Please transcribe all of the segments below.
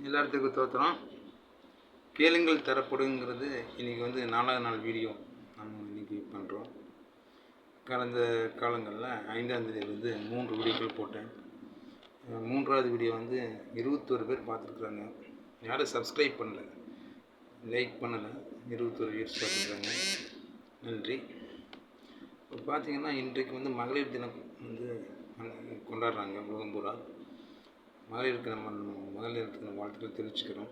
எல்லாத்துக்கும் தோற்றுறோம். கேளுங்கள் தரப்படுங்கிறது இன்றைக்கி வந்து 4வது நாள் வீடியோ நம்ம இன்றைக்கி பண்ணுறோம். கடந்த காலங்களில் 5ஆம் தேதி வந்து 3 வீடியோக்கள் போட்டேன். 3வது வீடியோ வந்து 21 பேர் பார்த்துருக்குறாங்க. யாரும் சப்ஸ்கிரைப் பண்ணல, லைக் பண்ணலை. 21 வியூஸ் பார்த்துருக்குறாங்க. நன்றி. இப்போ பார்த்திங்கன்னா இன்றைக்கு வந்து மகளிர் தினம் வந்து கொண்டாடுறாங்க உலகம் பூரா. மகளிருக்கு மகளிருக்கு வாழ்த்துக்கள் தெரிவிச்சுக்கிறோம்.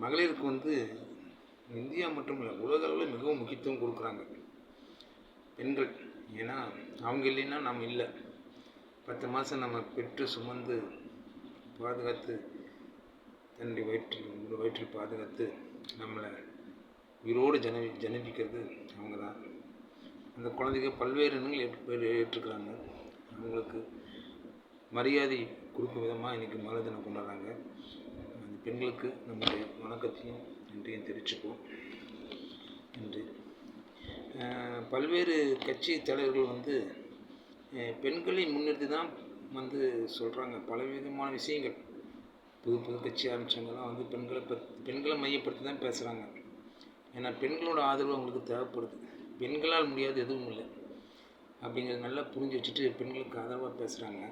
மகளிருக்கு வந்து இந்தியா மட்டும் இல்லை, உலக அளவில் மிகவும் முக்கியத்துவம் கொடுக்குறாங்க பெண்கள். ஏன்னா அவங்க இல்லைன்னா நம்ம இல்லை. 10 மாதம் நம்ம பெற்று சுமந்து பாதுகாத்து தன்னுடைய வயிற்றில் பாதுகாத்து நம்மளை உயிரோடு ஜனிப்பிக்கிறது அவங்க தான். அந்த குழந்தைங்க பல்வேறு எண்ணங்கள் ஏற்றுக்கிறாங்க. அவங்களுக்கு மரியாதை கொடுக்கும் விதமாக இன்றைக்கி மகளிர் தினம் கொண்டாடுறாங்க. அந்த பெண்களுக்கு நம்முடைய வணக்கத்தையும் நன்றியும் தெரிவிச்சுப்போம். நன்றி. பல்வேறு கட்சி தலைவர்கள் வந்து பெண்களை முன்னிறுத்தி தான் வந்து சொல்கிறாங்க பலவிதமான விஷயங்கள். புது கட்சி ஆரம்பித்தவங்கலாம் வந்து பெண்களை மையப்படுத்தி தான் பேசுகிறாங்க. ஏன்னா பெண்களோட ஆதரவு அவங்களுக்கு தேவைப்படுது. பெண்களால் முடியாது எதுவும் இல்லை அப்படிங்கிறது நல்லா புரிஞ்சு வச்சுட்டு பெண்களுக்கு ஆதரவாக பேசுகிறாங்க.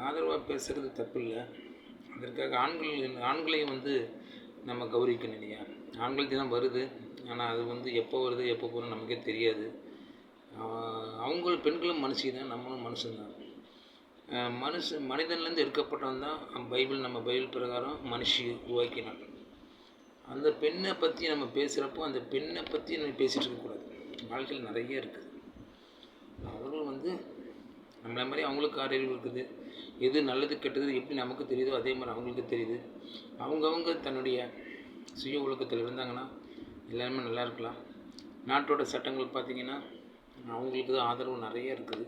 ஆதரவாக பேசுகிறது தப்பு இல்லை. அதற்காக ஆண்களையும் வந்து நம்ம கௌரவிக்கணும் இல்லையா? ஆண்கள் தினம் வருது, ஆனால் அது வந்து எப்போ வருது எப்போ போகிறது நமக்கே தெரியாது. பெண்களும் மனுஷி தான், நம்மளும் மனுஷன்தான். மனிதன்லேருந்து எடுக்கப்பட்டவன் தான் நம்ம பைபிள் பிரகாரம் மனுஷி உருவாக்கினான். அந்த பெண்ணை பற்றி நம்ம பேசுகிறப்போ அந்த பெண்ணை பற்றி நம்ம பேசிகிட்டு இருக்கக்கூடாது. வாழ்க்கையில் நிறைய இருக்குது. அவர்கள் வந்து நம்மளை மாதிரி அவங்களுக்கு அறிவு இருக்குது. எது நல்லது கெட்டது எப்படி நமக்கு தெரியுதோ அதே மாதிரி அவங்களுக்கு தெரியுது. அவங்கவுங்க தன்னுடைய சுய ஒழுக்கத்தில் இருந்தாங்கன்னா எல்லாருமே நல்லா இருக்கலாம். நாட்டோட சட்டங்கள் பார்த்திங்கன்னா அவங்களுக்கு தான் ஆதரவு நிறைய இருக்குது.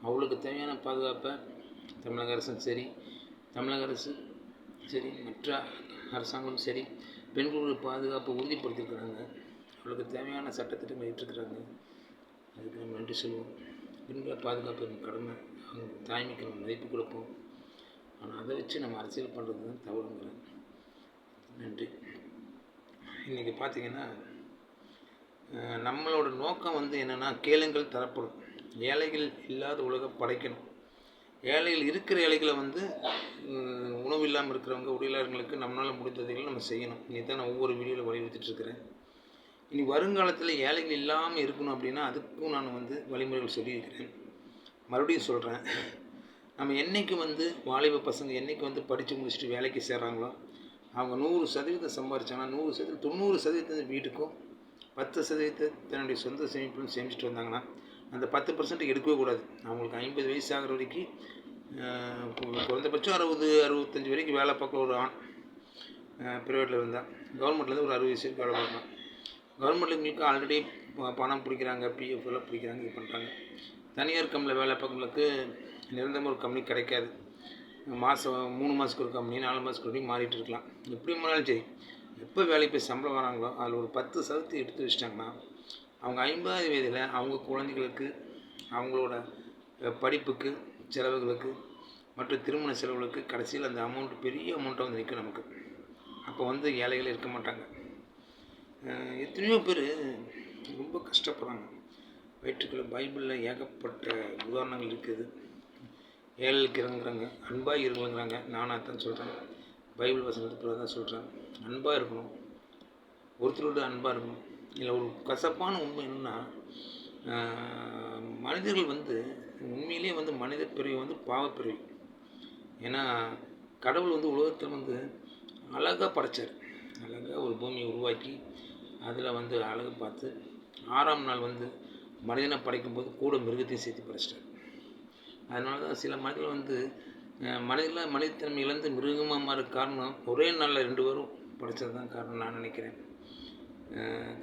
அவங்களுக்கு தேவையான பாதுகாப்பை தமிழக அரசும் சரி மற்ற அரசாங்கமும் சரி பெண்களுடைய பாதுகாப்பை உறுதிப்படுத்தியிருக்கிறாங்க. அவளுக்கு தேவையான சட்டத்திட்டங்கள் ஏற்றுக்கிறாங்க. அதுக்கு நம்ம நன்றி சொல்லுவோம். பெண்களை பாதுகாப்பு கடமை. அவங்க தாய்மைக்கு நம்ம மதிப்பு கொடுப்போம். ஆனால் அதை வச்சு நம்ம அரசியல் பண்ணுறது தான் தவறுங்கிறேன். நன்றி. இன்றைக்கி பார்த்திங்கன்னா நம்மளோட நோக்கம் வந்து என்னென்னா கேளுங்கள் தரப்படும். ஏழைகள் இல்லாத உலகம் படைக்கணும். ஏழைகள் இருக்கிற ஏழைகளை வந்து உணவு இல்லாமல் இருக்கிறவங்க உடையிலாளர்களுக்கு நம்மளால் முடிந்ததைகளை நம்ம செய்யணும். இதுதான் நான் ஒவ்வொரு வீடியோவில் வலியுறுத்திட்டுருக்கிறேன். இனி வருங்காலத்தில் ஏழைகள் இல்லாமல் இருக்கணும் அப்படின்னா அதுக்கும் நான் வந்து வழிமுறைகள் சொல்லியிருக்கிறேன். மறுபடியும் சொல்கிறேன். நம்ம என்றைக்கு வந்து வாலிப பசங்க என்றைக்கு வந்து படித்து முடிச்சுட்டு வேலைக்கு சேர்றாங்களோ அவங்க 100% சம்பாதிச்சாங்கன்னா 90% வீட்டுக்கும் 10% தன்னுடைய சொந்த சேமிப்புன்னு சேமிச்சுட்டு வந்தாங்கன்னா அந்த 10% எடுக்கவே கூடாது. அவங்களுக்கு 50 வயசு ஆகிற வரைக்கும் குறைந்தபட்சம் 60-65 வரைக்கும் வேலை பார்க்க ஒரு ஆண் ப்ரைவேட்டில் இருந்தால், கவர்மெண்ட்லேருந்து ஒரு 60 வயசு வரைக்கும் வேலை பார்க்கலாம். கவர்மெண்ட்டுங்களுக்கு ஆல்ரெடி பணம் பிடிக்கிறாங்க, பிஎஃப் எல்லாம் பிடிக்கிறாங்க, இது பண்ணுறாங்க. தனியார் கம்பெனியில் வேலை பார்க்கறவங்களுக்கு நிரந்தரமாக ஒரு கம்பெனி கிடைக்காது. 3 மாதத்துக்கு ஒரு கம்பெனி 4 மாதத்துக்கு ஒரு மாறிட்டு இருக்கலாம். எப்படி மாறினாலும் சரி, எப்போ வேலைக்கு போய் சம்பளம் வராங்களோ அதில் ஒரு 10% எடுத்து வச்சிட்டாங்கன்னா அவங்க 50வது வயதில் அவங்க குழந்தைகளுக்கு அவங்களோட படிப்புக்கு செலவுகளுக்கு மற்றும் திருமண செலவுகளுக்கு கடைசியில் அந்த பெரிய அமௌண்ட்டாக வந்து நிற்கும் நமக்கு. அப்போ வந்து ஏழைகள் இருக்க மாட்டாங்க. எத்தனையோ பேர் ரொம்ப கஷ்டப்படுறாங்க. வயிற்றுக்குள்ள பைபிளில் ஏகப்பட்ட உதாரணங்கள் இருக்குது. ஏழைகளுக்கு இறங்குறாங்க, அன்பாக இருங்கிறாங்க. நானாக தான் சொல்கிறேன், பைபிள் வசனத்துக்குள்ள தான் சொல்கிறேன். அன்பாக இருக்கணும், ஒருத்தரோட அன்பாக இருக்கணும். இல்லை ஒரு கசப்பான உண்மை என்னென்னா மனிதர்கள் வந்து உண்மையிலே வந்து மனித பிறவி வந்து பாவப்பிறவி. ஏன்னா கடவுள் வந்து உலகத்தில் வந்து அழகாக படைச்சார். அழகாக ஒரு பூமியை உருவாக்கி அதில் வந்து அழகு பார்த்து 6ஆம் நாள் வந்து மனிதனை படைக்கும்போது கூட மிருகத்தையும் சேர்த்து படைச்சிட்டார். அதனால தான் சில மனிதர்கள் வந்து மனிதத்தன்மை இழந்து மிருகமாக மாற காரணம் ஒரே நாளில் 2 பேரும் படைச்சது தான் காரணம் நான் நினைக்கிறேன்.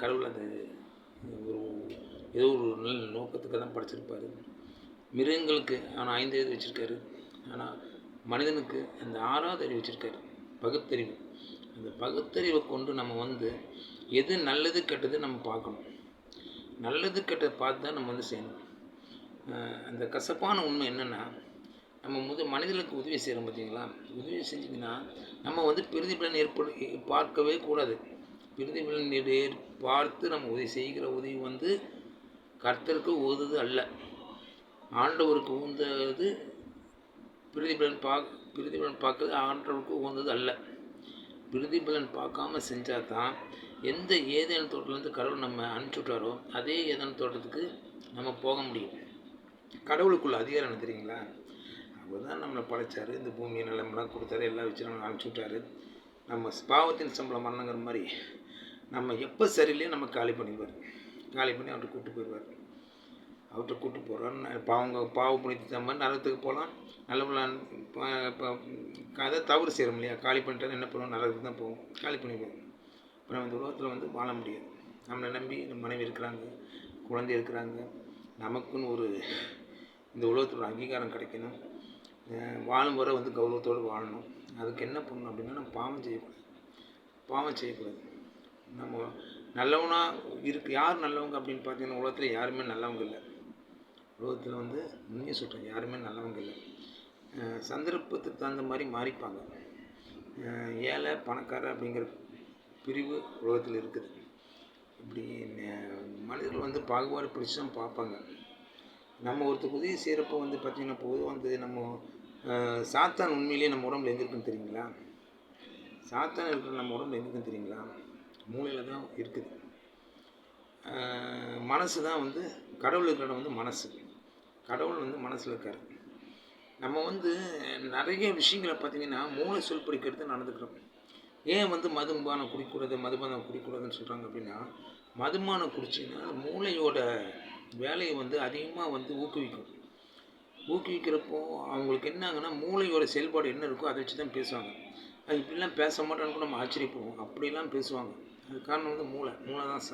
கடவுள் அது ஏதோ ஒரு நல்ல நோக்கத்துக்கு தான் படைச்சிருப்பார். மிருகங்களுக்கு ஆனால் 5 அறிவு வச்சுருக்காரு. ஆனால் மனிதனுக்கு அந்த 6வது அறிவு வச்சுருக்காரு, பகுத்தறிவு. அந்த பகுத்தறிவை கொண்டு நம்ம வந்து எது நல்லது கெட்டது நம்ம பார்க்கணும். நல்லது கெட்டதை பார்த்து தான் நம்ம வந்து செய்யணும். அந்த கசப்பான உண்மை என்னென்னா நம்ம மனிதர்களுக்கு உதவி செய்கிறோம் பார்த்தீங்களா, உதவி செஞ்சிங்கன்னா நம்ம வந்து பிரதிபலன் பார்க்கவே கூடாது. பிரதிபலன் பார்த்து நம்ம உதவி செய்கிற உதவி வந்து கர்த்தருக்கு உகந்தது அல்ல. ஆண்டவருக்கு உகந்தது பிரதிபலன் பார்க்கறது ஆண்டவருக்கு உகந்தது அல்ல. பிரதிபலன் பார்க்காம செஞ்சால் தான் எந்த ஏதேனும் தோட்டத்துலேருந்து கடவுள் நம்ம அனுப்பிச்சி விட்டாரோ அதே ஏதேனும் தோட்டத்துக்கு நம்ம போக முடியும். கடவுளுக்குள்ள அதிகாரம் என்ன தெரியுங்களா? அவர் தான் நம்மளை படைச்சார், இந்த பூமியை நிலமெல்லாம் கொடுத்தாரு, எல்லாம் வச்சு நம்ம அனுப்பிச்சி விட்டாரு. நம்ம பாவத்தின் சம்பளம் மரணங்கிற மாதிரி நம்ம எப்போ சரியில்லையோ நம்ம காலி பண்ணி அவர்கிட்ட கூப்பிட்டு போயிடுவார். அவர்கிட்ட கூப்பிட்டு போகிறார். பாவ புனித்த மாதிரி நரகத்துக்கு போகலாம். நல்ல இப்போ அதை தவறு செய்கிறோம் இல்லையா, காலி பண்ணிட்டாலும் என்ன பண்ணுவோம், நரகத்துக்கு தான் போவோம், காலி பண்ணிடுவோம். இப்போ நம்ம இந்த உலகத்தில் வந்து வாழ முடியாது. நம்மளை நம்பி நம்ம மனைவி இருக்கிறாங்க, குழந்தை இருக்கிறாங்க. நமக்குன்னு இந்த உலகத்தில் ஒரு அங்கீகாரம் கிடைக்கணும். வாழும் வரை வந்து கௌரவத்தோடு வாழணும். அதுக்கு என்ன பண்ணணும் அப்படின்னா, நம்ம பாவம் செய்யக்கூடாது. நம்ம நல்லவனாக யார் நல்லவங்க அப்படின்னு பார்த்தீங்கன்னா, உலகத்தில் யாருமே நல்லவங்க இல்லை. உலகத்தில் வந்து உண்மையை சொல்கிறேன், யாருமே நல்லவங்க இல்லை. சந்தர்ப்பத்துக்கு தகுந்த மாதிரி மாறிப்பாங்க. ஏழை பணக்கார அப்படிங்கிற பிரிவு உலகத்தில் இருக்குது. இப்படி மனிதர்கள் வந்து பாகுபாடு பிடிச்சி தான் பார்ப்பாங்க. நம்ம ஒருத்தருக்கு உதவி செய்கிறப்போ வந்து பார்த்திங்கன்னா, பொதுவாக வந்து நம்ம சாத்தான் உண்மையிலேயே நம்ம உடம்புல எங்கே இருக்குன்னு தெரியுங்களா? சாத்தான் இருக்கிற நம்ம உடம்புல எங்கே இருக்குன்னு தெரியுங்களா? மூளையில் தான் இருக்குது. மனசு தான் வந்து கடவுள் இருக்கிற வந்து மனசு. கடவுள் வந்து மனசில் இருக்கார். நம்ம வந்து நிறைய விஷயங்களை பார்த்திங்கன்னா மூளை சொல் படிக்கிறது நடந்துக்கிறோம். ஏன் வந்து மதுபானம் குடிக்கூடாதுன்னு சொல்கிறாங்க அப்படின்னா, மதுபானம் குடிச்சிங்கன்னா மூளையோட வேலையை வந்து அதிகமாக வந்து ஊக்குவிக்கிறப்போ அவங்களுக்கு என்ன ஆகுன்னா, மூளையோட செயல்பாடு என்ன இருக்கோ அதை வச்சு தான் பேசுவாங்க. அது இப்படிலாம் பேச மாட்டான்னு கூட நம்ம ஆச்சரியப்படுவோம். அப்படிலாம் பேசுவாங்க. அது காரணம் வந்து மூளை தான்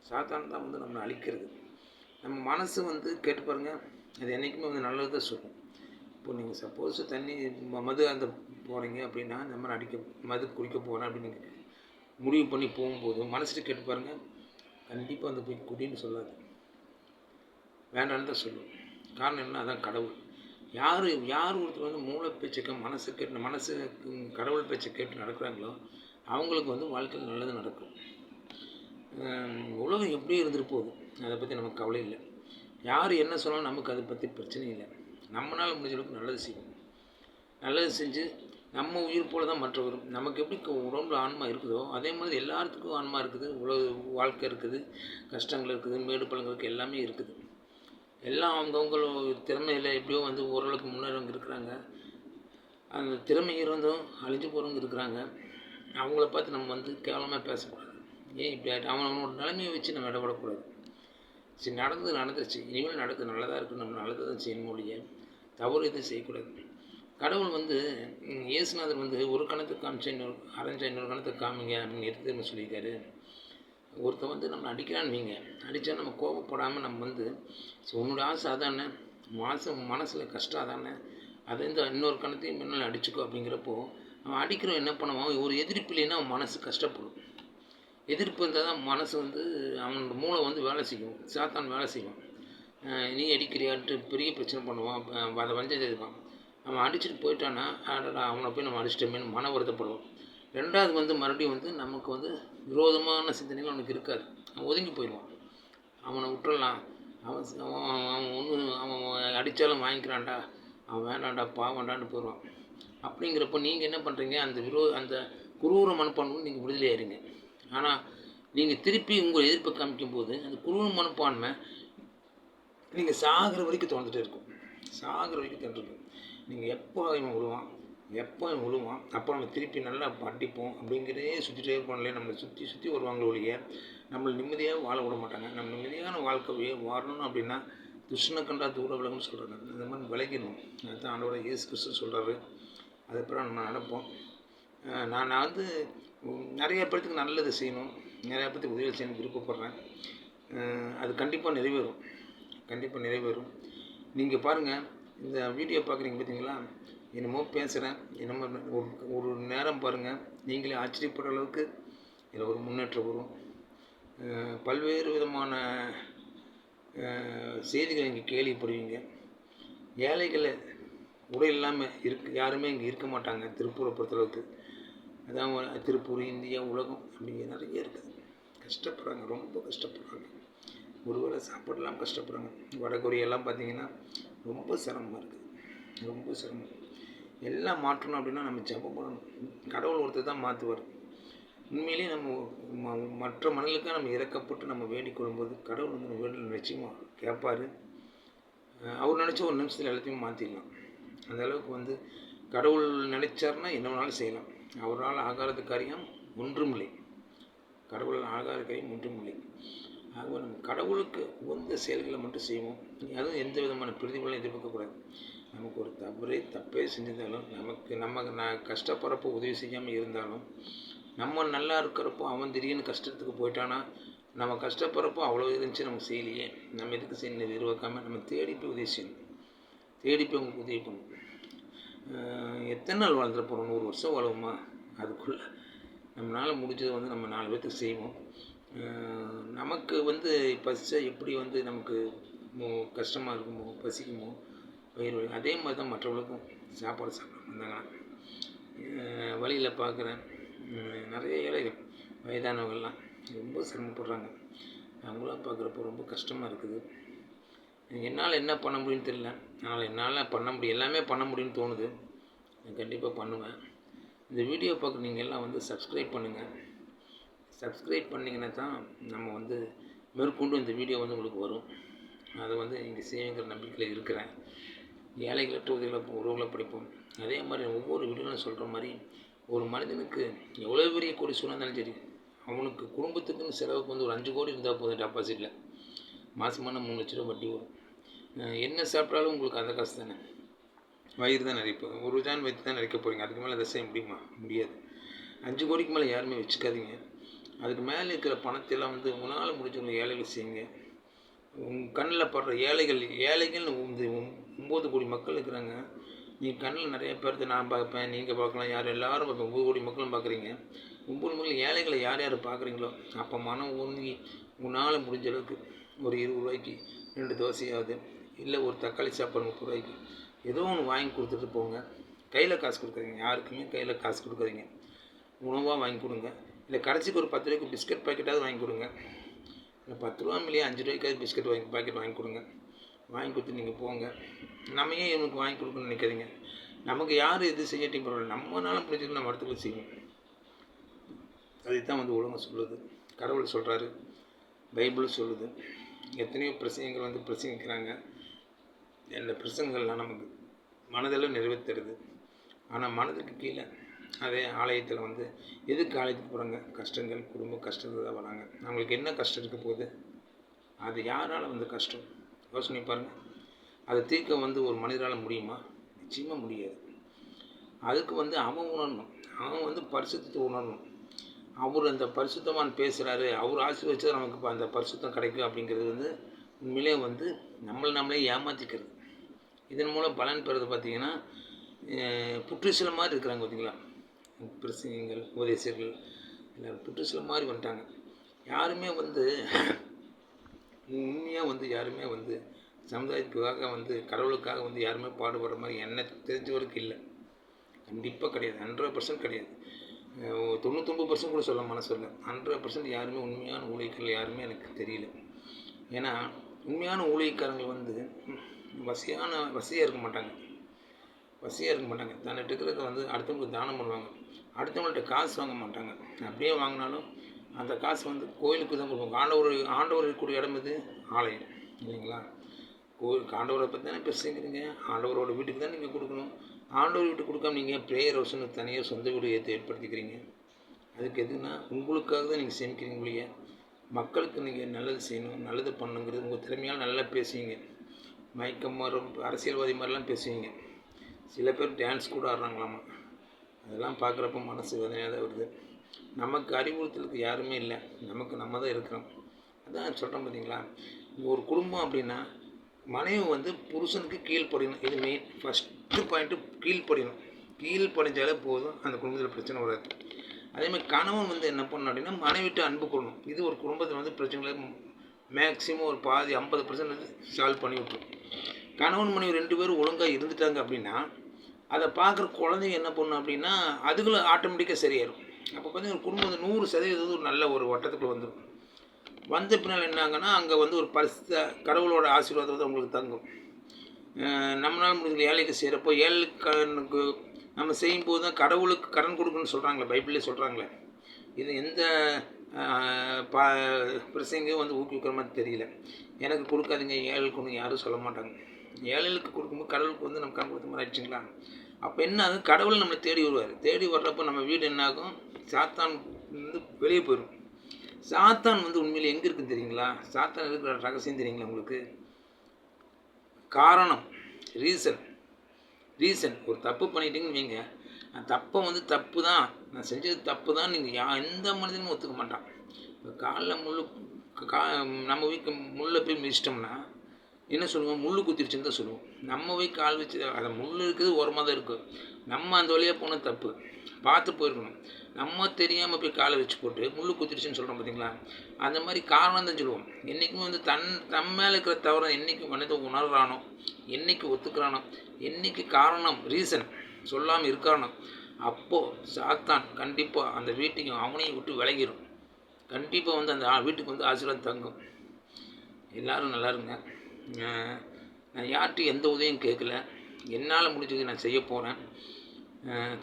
சாத்தான் தான் வந்து நம்மளை அழிக்கிறது. நம்ம மனசு வந்து கேட்டு பாருங்கள், அது என்றைக்குமே வந்து நல்லது தான் சொல்லும். இப்போ நீங்கள் சப்போஸ் மது அந்த போகிறீங்க அப்படின்னா, இந்த மாதிரி மது குடிக்க போகிறேன் அப்படின்னு முடிவு பண்ணி போகும்போது மனசுட்டு கேட்டு பாருங்கள், கண்டிப்பாக வந்து போய் குடின்னு சொல்லாது, வேண்டான்னு தான் சொல்லும். காரணம் என்ன? அதான் கடவுள். யார் ஒருத்தர் வந்து மூளை பேச்சுக்க மனசு கடவுள் பேச்சை கேட்டு நடக்கிறாங்களோ அவங்களுக்கு வந்து வாழ்க்கையில் நல்லது நடக்கும். உலகம் எப்படி இருந்துட்டு போகுது, அதை பற்றி நமக்கு கவலை இல்லை. யார் என்ன சொன்னாலும் நமக்கு அதை பற்றி பிரச்சனை இல்லை. நம்மளால் முடிஞ்ச அளவுக்கு நல்லது செஞ்சு நம்ம உயிர் போல தான் மற்றவரும். நமக்கு எப்படி உடம்புல ஆன்மா இருக்குதோ அதே மாதிரி எல்லாத்துக்கும் ஆன்மா இருக்குது, வாழ்க்கை இருக்குது, கஷ்டங்கள் இருக்குது, மேடு பள்ளங்கள் இருக்குது, எல்லாமே இருக்குது. எல்லாம் அவங்கவுங்களோட திறமையில் எப்படியோ வந்து ஓரளவுக்கு முன்னேறவங்க இருக்கிறாங்க. அந்த திறமை இருந்தும் அழிஞ்சு போகிறவங்க இருக்கிறாங்க. அவங்கள பார்த்து நம்ம வந்து கேவலமாக பேசக்கூடாது. ஏன் இப்படி அவனோட நிலைமையை வச்சு நம்ம இடப்படக்கூடாது. சரி, நடந்துருச்சு, இனிமேல் நடக்குது, நல்லதாக இருக்குது, நம்ம நல்லதாக தான் செய்யணும் ஒழிய தவறு எதுவும் செய்யக்கூடாது. கடவுள் வந்து இயேசுநாதர் வந்து ஒரு கணத்துக்கு காமிச்சா இன்னொரு கணத்துக்கு காமிங்க அப்படின்னு எடுத்து சொல்லியிருக்காரு. ஒருத்தர் வந்து நம்ம அடிக்கிறான்னு வைங்க, அடித்தா நம்ம கோபப்படாமல் நம்ம வந்து உன்னோட ஆசை அதானே, மனசில் கஷ்டம் அதானே, அதை இன்னொரு கணத்தையும் முன்னால் அடிச்சுக்கோ அப்படிங்கிறப்போ அவன் அடிக்கிறோம் என்ன பண்ணுவான், ஒரு எதிர்ப்பு இல்லைன்னா அவன் மனசு கஷ்டப்படும். எதிர்ப்பு இருந்தால் தான் மனசு வந்து அவனோட மூளை வந்து வேலை செய்யும், சாத்தான் வேலை செய்வான். நீ அடிக்கிறியான்ட்டு பெரிய பிரச்சனை பண்ணுவான், அதை வஞ்சம் செய்வான். அவன் அடிச்சுட்டு போயிட்டான்னா அவனை போய் நம்ம அடிச்சிட்டோமேனு மன வருத்தப்படுவான். ரெண்டாவது வந்து மறுபடியும் வந்து நமக்கு வந்து விரோதமான சிந்தனைகள் அவனுக்கு இருக்காது, அவன் ஒதுங்கி போயிடுவான். அவனை விட்டுறலாம், அவன் அடித்தாலும் வாங்கிக்கிறான்டா, அவன் வேண்டாண்டா பாவண்டான்னு போயிடுவான். அப்படிங்கிறப்போ நீங்கள் என்ன பண்ணுறீங்க, அந்த குரூர மனப்பான்மை நீங்கள் விடுதலையாயிருங்க. ஆனால் நீங்கள் திருப்பி உங்கள் எதிர்ப்பை காமிக்கும்போது அந்த குரூர மனப்பான்மை நீங்கள் சாகிற வரைக்கும் தோன்றுட்டே இருக்கும். நீங்கள் எப்போ இவன் விழுவான் அப்போ நம்ம திருப்பி நல்லா அடிப்போம் அப்படிங்கிறதே சுற்றிட்டே இருப்பாங்களே, நம்மளை சுற்றி வருவாங்களோ ஒழிய நம்மளை நிம்மதியாக வாழ விட மாட்டாங்க. நம்ம நிம்மதியான வாழ்க்கையை வாழணும் அப்படின்னா துஷ்ண கண்டா தூர விலகுன்னு சொல்கிறாங்க. இந்த மாதிரி விலகிடணும். அதுதான் ஆண்டவர இயேசு கிறிஸ்து சொல்கிறாரு. அதுக்கப்புறம் நம்ம நடப்போம். நான் வந்து நிறைய பேர்த்துக்கு நல்லது செய்யணும், நிறையா பேர்த்துக்கு உதவி செய்யணும் விருப்பப்படுறேன். அது கண்டிப்பாக நிறைவேறும். நீங்கள் பாருங்கள், இந்த வீடியோ பார்க்குறீங்க பார்த்தீங்களா, என்னமோ பேசுகிறேன், என்னமோ ஒரு நேரம் பாருங்கள், நீங்களே ஆச்சரியப்படுற அளவுக்கு இதில் ஒரு முன்னேற்றம் வரும். பல்வேறு விதமான செய்திகளை நீங்கள் கேள்விப்படுவீங்க. ஏழைகளை உடை இல்லாமல் யாருமே இங்கே இருக்க மாட்டாங்க திருப்பூரை பொறுத்தளவுக்கு. அதான் திருப்பூர், இந்தியா, உலகம் அப்படி நிறைய இருக்குது. கஷ்டப்படுறாங்க, ரொம்ப கஷ்டப்படுறாங்க. ஒரு வேளை சாப்பாடெல்லாம் கஷ்டப்படுறாங்க. வடகொரியெல்லாம் பார்த்திங்கன்னா ரொம்ப சிரமமாக இருக்குது, ரொம்ப சிரமம். எல்லாம் மாற்றணும் அப்படின்னா நம்ம ஜெபம் பண்ணணும். கடவுள் ஒருத்தர் தான் மாற்றுவார். உண்மையிலேயே நம்ம மற்ற மனிதர்களுக்காக நம்ம இறக்கப்பட்டு நம்ம வேண்டிக் கொள்ளும்போது கடவுள் வந்து நம்ம வேண்டில் நிச்சயமாக கேட்பார். அவர் நினச்ச ஒரு நிமிஷத்தில் எல்லாத்தையும் மாற்றிடலாம். அந்த அளவுக்கு வந்து கடவுள் நினைச்சார்னா என்ன வேணாலும் செய்யலாம். அவரால் ஆகாத காரியம் ஒன்றுமில்லை. கடவுள் ஆகாத காரியம் ஒன்றுமில்லை. ஆகவே நம்ம கடவுளுக்கு உகந்த செயல்களை மட்டும் செய்வோம். அதுவும் எந்த விதமான பிரதிபலனும் எதிர்பார்க்கக்கூடாது. நமக்கு ஒரு தப்பே செஞ்சிருந்தாலும் நான் கஷ்டப்படுறப்போ உதவி செய்யாமல் இருந்தாலும், நம்ம நல்லா இருக்கிறப்போ அவன் திடீர்னு கஷ்டத்துக்கு போயிட்டானா, நம்ம கஷ்டப்படுறப்போ அவ்வளோ இருந்துச்சு நமக்கு செய்யலையே, நம்ம எதுக்கு செய்யணும் எதிர்பார்க்காம நம்ம தேடி போய் உதவி செய்யணும். தேடி போய் அவங்களுக்கு உதவி பண்ணணும். எத்தனை நாள் வாழ்ந்துட போகிறோம்? 100 வருஷம் வாழ்வோமா? அதுக்குள்ளே நம்மளால் முடிஞ்சதை வந்து நம்ம 4 பேர்த்துக்கு செய்வோம். நமக்கு வந்து பசிச்சா எப்படி வந்து நமக்கு கஷ்டமாக இருக்குமோ, பசிக்குமோ, வயிறு வலி, அதே மாதிரி தான் மற்றவங்களுக்கும் சாப்பாடு சாப்பிட்றாங்க. வழியில் பார்க்குறேன் நிறைய ஏழைகள், வயதானவங்கள்லாம் ரொம்ப சிரமப்படுறாங்க. அவங்களாம் பார்க்குறப்போ ரொம்ப கஷ்டமாக இருக்குது. என்னால் என்ன பண்ண முடியும்னு தெரியல. ஆனால் என்னால் பண்ண முடியும், எல்லாமே பண்ண முடியும்னு தோணுது. நான் கண்டிப்பாக பண்ணுவேன். இந்த வீடியோ பார்க்குற நீங்கள் எல்லாம் வந்து சப்ஸ்கிரைப் பண்ணுங்கள். சப்ஸ்கிரைப் பண்ணிங்கன்னா தான் நம்ம வந்து மேற்கொண்டு இந்த வீடியோ வந்து உங்களுக்கு வரும். அதை வந்து இங்கே செய்யுங்கிற நம்பிக்கையில் இருக்கிறேன். ஏழைகளற்ற உறவுகளை படிப்போம். அதே மாதிரி ஒவ்வொரு வீடியோவில் சொல்கிற மாதிரி ஒரு மனிதனுக்கு எவ்வளோ பெரிய கோடி இருந்தாலும் சரி, அவனுக்கு குடும்பத்துக்குன்னு செலவுக்கு வந்து ஒரு 5 கோடி இருந்தால் போதும். டெபாசிட்டில் மாதமான 3 லட்ச ரூபா வட்டி வரும். என்ன சாப்பிட்டாலும் உங்களுக்கு அந்த காசு தானே, வயிறு தான் நிறைப்போம். ஒரு ஜான் வயிற்று தான் நிறைக்க போகிறீங்க. அதுக்கு மேலே அதை செய்ய முடியுமா? முடியாது. 5 கோடிக்கு மேலே யாருமே வச்சுக்காதீங்க. அதுக்கு மேலே இருக்கிற பணத்தையெல்லாம் வந்து உங்களால் முடிஞ்சவங்க ஏழைகள் செய்யுங்க. உங்கள் கண்ணில் படுற ஏழைகள்னு 9 கோடி மக்கள் இருக்கிறாங்க. நீங்கள் கண்ணில் நிறைய பேர்த்து நான் பார்ப்பேன், நீங்கள் பார்க்கலாம், எல்லோரும் பார்ப்பேன். 9 கோடி மக்களும் பார்க்குறீங்க. 9 மக்கள் ஏழைகளை யார் பார்க்குறீங்களோ அப்போ மனம் ஒன்றி உங்களால் முடிஞ்ச அளவுக்கு ஒரு 20 ரூபாய்க்கு 2 தோசையாவது, இல்லை ஒரு தக்காளி சாப்பாடு 30 ரூபாய்க்கு ஏதோ ஒன்று வாங்கி கொடுத்துட்டு போங்க. கையில் காசு கொடுக்காதீங்க, யாருக்குமே கையில் காசு கொடுக்காதீங்க. உணவாக வாங்கி கொடுங்க. இல்லை கடைசிக்கு ஒரு 10 ரூபாய்க்கு பிஸ்கட் பாக்கெட்டாவது வாங்கி கொடுங்க. இல்லை 10 ரூபா இல்லையா 5 ரூபாய்க்காவது பிஸ்கட் பாக்கெட் வாங்கி கொடுங்க. வாங்கி கொடுத்து நீங்கள் போங்க. நம்ம ஏன் இவனுக்கு வாங்கி கொடுக்கணும்னு நினைக்காதீங்க. நமக்கு யார் எது செய்யட்டும் பரவாயில்ல, நம்மளால பிடிச்சிட்டு நம்ம இடத்துக்கு செய்வோம். அதுதான் வந்து உலகம் சொல்லுது, கடவுள் சொல்கிறாரு, பைபிள் சொல்லுது. எத்தனையோ பிரசங்கங்கள் வந்து பிரசங்கிக்கிறாங்க. இந்த பிரசங்கங்கள்லாம் நமக்கு மனதளவு நிறைவேற்றுறது. ஆனால் மனதுக்கு கீழே அதே ஆலயத்தில் வந்து எதுக்கு ஆலயத்துக்கு போகிறாங்க? கஷ்டங்கள், குடும்ப கஷ்டங்கள் தான் வராங்க. அவங்களுக்கு என்ன கஷ்டம் இருக்க போகுது? அது யாரால் வந்து கஷ்டம் யோசனை பாருங்கள். அதை தீர்க்க வந்து ஒரு மனிதரால் முடியுமா? நிச்சயமாக முடியாது. அதுக்கு வந்து அவன் உணரணும். அவன் வந்து பரிசுத்தத்தை உணரணும். அவர் அந்த பரிசுத்தமான் பேசுகிறாரு, அவர் ஆசீர்வதிச்சா நமக்கு அந்த பரிசுத்தம் கிடைக்கும் அப்படிங்கிறது வந்து உண்மையிலே வந்து நம்மளே ஏமாற்றிக்கிறது. இதன் மூலம் பலன் பெறுறது பார்த்திங்கன்னா புற்றுசில மாதிரி இருக்கிறாங்க. பார்த்திங்களா, பிரசங்கங்கள், உபதேசர்கள் எல்லோரும் புற்றுசில மாதிரி வந்துட்டாங்க. யாருமே வந்து உண்மையாக வந்து யாருமே வந்து சமுதாயத்துக்காக வந்து கடவுளுக்காக வந்து யாருமே பாடுபடுற மாதிரி எனக்கு தெரிஞ்சவருக்கு இல்லை. கண்டிப்பாக கிடையாது. 100% கிடையாது. 99% கூட சொல்ல மனசு இல்லை. 100% யாருமே உண்மையான ஊழியர்கள் யாருமே எனக்கு தெரியல. ஏன்னா உண்மையான ஊழியக்காரங்க வந்து வசதியாக இருக்க மாட்டாங்க. தன்னிட்டு இருக்கிறத வந்து அடுத்தவங்களுக்கு தானம் பண்ணுவாங்க. அடுத்தவங்கள்ட்ட காசு வாங்க மாட்டாங்க. அப்படியே வாங்கினாலும் அந்த காசு வந்து கோயிலுக்கு தான் கொடுப்பாங்க. ஆண்டவர் இருக்கக்கூடிய இடம் இது ஆலயம் இல்லைங்களா? கோயிலுக்கு ஆண்டவரை பற்றி தானே பேசுகிறீங்க. ஆண்டவரோட வீட்டுக்கு தான் நீங்கள் கொடுக்கணும். ஆண்டவர் வீட்டுக்கு கொடுக்காம நீங்கள் ப்ரேயர் ஹவுஸ்னு தனியாக சொந்த வீடு ஏற்படுத்திக்கிறீங்க. அதுக்கு எதுனா உங்களுக்காக தான் நீங்கள் சேமிக்கிறீங்க இல்லையா? மக்களுக்கு நீங்கள் நல்லது செய்யணும், நல்லது பண்ணணுங்கிறது உங்கள் திறமையால் நல்லா பேசுவீங்க. மயக்கம் அரசியல்வாதி மாதிரிலாம் பேசுவீங்க. சில பேர் டான்ஸ் கூட ஆடுறாங்களாமா. அதெல்லாம் பார்க்குறப்ப மனசு வேதனையாக தான் வருது. நமக்கு அறிவுறுத்தலுக்கு யாருமே இல்லை. நம்ம தான் இருக்கிறோம். அதான் சொல்கிறோம் பார்த்தீங்களா, ஒரு குடும்பம் அப்படின்னா மனைவி வந்து புருஷனுக்கு கீழ்ப்படியணும். இது மெயின் ஃபஸ்ட்டு பாயிண்ட்டு. கீழ்ப்படிஞ்சாலே போதும், அந்த குடும்பத்தில் பிரச்சனை வராது. அதேமாதிரி கணவன் வந்து என்ன பண்ணணும் அப்படின்னா மனைவிட்டு அன்பு கொள்ளணும். இது ஒரு குடும்பத்தில் வந்து பிரச்சனைகளை மேக்ஸிமம் ஒரு பாதி 50% சால்வ் பண்ணி விட்டுரும். கணவன் மனைவி 2 பேரும் ஒழுங்காக இருந்துட்டாங்க அப்படின்னா அதை பார்க்குற குழந்தைங்க என்ன பண்ணும் அப்படின்னா அதுகளும் ஆட்டோமேட்டிக்காக சரியாயிடும். அப்போ பார்த்தீங்கன்னா ஒரு குடும்பம் வந்து 100% ஒரு நல்ல ஒரு வட்டத்துக்குள்ளே வந்துடும். வந்த பின்னால் என்னாங்கன்னா அங்கே வந்து ஒரு கடவுளோட ஆசீர்வாதம் வந்து அவங்களுக்கு தங்கும். நம்மளால் முடிஞ்ச ஏழைக்கு செய்கிறப்போ ஏழைக்கு நம்ம செய்யும்போது தான் கடவுளுக்கு கடன் கொடுக்குன்னு சொல்கிறாங்களே, பைபிள்லேயே சொல்கிறாங்களே. இது எந்த பிரசங்கம் வந்து ஊக்குவிக்கிற மாதிரி தெரியல. எனக்கு கொடுக்காதீங்க ஏழைக்கு ஒன்று யாரும் சொல்ல மாட்டாங்க. ஏழைகளுக்கு கொடுக்கும்போது கடவுளுக்கு வந்து நம்ம கடன் கொடுத்த மாதிரி ஆயிடுச்சுங்களா. அப்போ என்ன ஆகும், கடவுள் நம்மளை தேடி வருவார். தேடி வர்றப்போ நம்ம வீடு என்னாகும், சாத்தான் வந்து வெளியே போயிடும். சாத்தான் வந்து உண்மையில் எங்கே இருக்குன்னு தெரியுங்களா? சாத்தான் இருக்கிற ரகசியம் தெரியுங்களா உங்களுக்கு? காரணம், ரீசன் ஒரு தப்பு பண்ணிட்டீங்கன்னு வைங்க, தப்பை வந்து தப்பு தான், நான் செஞ்சது தப்பு தான் நீங்கள் எந்த மனிதனும் ஒத்துக்க மாட்டான். இப்போ காலில் நம்ம வீட்டு முள்ளை போய் மிதிச்சிட்டோம்னா என்ன சொல்லுவோம், முள் குத்திருச்சுன்னு தான் சொல்லுவோம். நம்ம போய் கால் வச்சு அதை முள் இருக்குது ஓரமாக தான் இருக்கும். நம்ம அந்த வழியாக போனால் தப்பு, பார்த்து போயிருக்கணும். நம்ம தெரியாமல் போய் காலை வச்சு போட்டு முள் குத்திருச்சுன்னு சொல்கிறோம் பார்த்தீங்களா. அந்த மாதிரி காரணம் தான் சொல்லுவோம். என்றைக்குமே வந்து தன் மேலே இருக்கிற தவிர என்றைக்கு மனிதன் உணர்றானோ, என்றைக்கு ஒத்துக்கிறானோ, என்றைக்கு காரணம் ரீசன் சொல்லாமல் இருக்கானோ, அப்போது சாத்தான் கண்டிப்பாக அந்த வீட்டையும் அவனையும் விட்டு விலகிடும். கண்டிப்பாக வந்து அந்த வீட்டுக்கு வந்து ஆசீர்வாதம் தங்கும். எல்லோரும் நல்லா இருங்க. நான் யார்கிட்டையும் எந்த உதவியும் கேட்கல. என்னால் முடிஞ்சது நான் செய்ய போகிறேன்.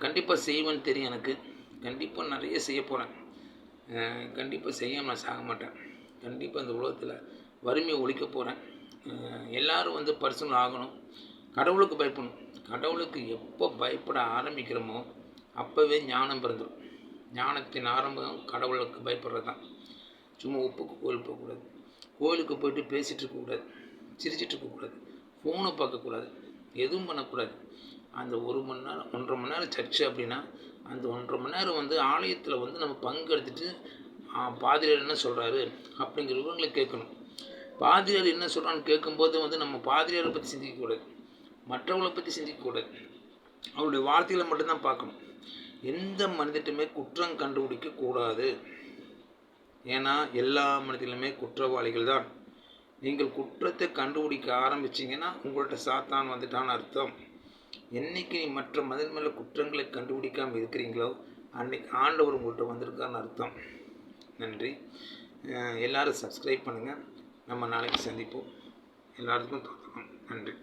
கண்டிப்பாக செய்வேன்னு தெரியும் எனக்கு. கண்டிப்பாக நிறைய செய்ய போகிறேன். கண்டிப்பாக செய்யாமல் நான் சாக மாட்டேன். கண்டிப்பாக இந்த உலகத்தில் வறுமையை ஒழிக்க போகிறேன். எல்லோரும் வந்து பர்சனல் ஆகணும். கடவுளுக்கு பயப்படணும். கடவுளுக்கு எப்போ பயப்பட ஆரம்பிக்கிறோமோ அப்போவே ஞானம் பிறந்துடும். ஞானத்தின் ஆரம்பம் கடவுளுக்கு பயப்படுறது தான். சும்மா உப்புக்கு கோயில் போகக்கூடாது, கோயிலுக்கு போய்ட்டு பேசிகிட்டு இருக்கக்கூடாது, சிரிச்சிட்டு இருக்கக்கூடாது, ஃபோனை பார்க்கக்கூடாது, எதுவும் பண்ணக்கூடாது. அந்த 1 மணி நேரம் 1.5 மணி நேரம் சர்ச்சு அப்படின்னா அந்த 1.5 மணி நேரம் வந்து ஆலயத்தில் வந்து நம்ம பங்கெடுத்துட்டு பாதிரியார் என்ன சொல்கிறாரு அப்படிங்கிற விவரங்களை கேட்கணும். பாதிரியார் என்ன சொல்கிறான்னு கேட்கும்போது வந்து நம்ம பாதிரியாரை பற்றி சிந்திக்கக்கூடாது, மற்றவங்களை பற்றி சிந்திக்கக்கூடாது. அவருடைய வார்த்தைகளை மட்டும்தான் பார்க்கணும். எந்த மனிதட்டுமே குற்றம் கண்டுபிடிக்கக்கூடாது. ஏன்னா எல்லா மனிதர்களுமே குற்றவாளிகள் தான். நீங்கள் குற்றத்தை கண்டுபிடிக்க ஆரம்பிச்சிங்கன்னா உங்கள்கிட்ட சாத்தான் வந்துட்டான்னு அர்த்தம். என்றைக்கு நீ மற்ற மனிதன் மேலே குற்றங்களை கண்டுபிடிக்காமல் இருக்கிறீங்களோ அன்றைக்கி ஆண்டவர் உங்கள்கிட்ட வந்திருக்கான்னு அர்த்தம். நன்றி. எல்லோரும் சப்ஸ்கிரைப் பண்ணுங்கள். நம்ம நாளைக்கு சந்திப்போம். எல்லாருக்கும் நன்றி.